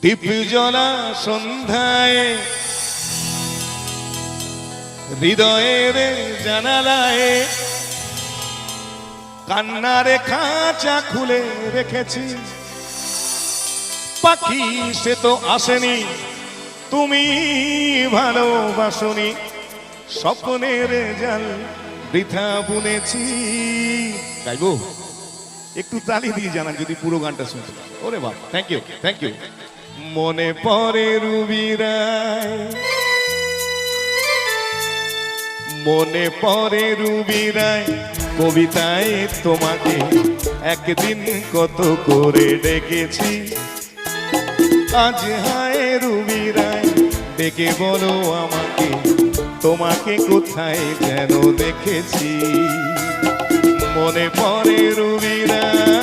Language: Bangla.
দীপ জ্বলা সন্ধ্যায় হৃদয়ের জানালায় কান্নারে খাঁচা খুলে রেখেছি। পাখি সে তো আসেনি, তুমি ভালোবাসনি, স্বপ্নের জাল বৃথা বুনেছি। গাইবো একটু তালি দিয়ে জানান যদি পুরো গানটা শুনতে পারেন। ওরে বাবা, থ্যাংক ইউ থ্যাংক ইউ। মনে পড়ে রুবিরায়, মনে পড়ে রুবিরায়, কবিতায় তোমাকে একদিন কত করে ডেকেছি। আজ হায় রুবিরায়, ডেকে বলো আমাকে, তোমাকে কোথায় যেন দেখেছি। মনে পড়ে রুবিরায়,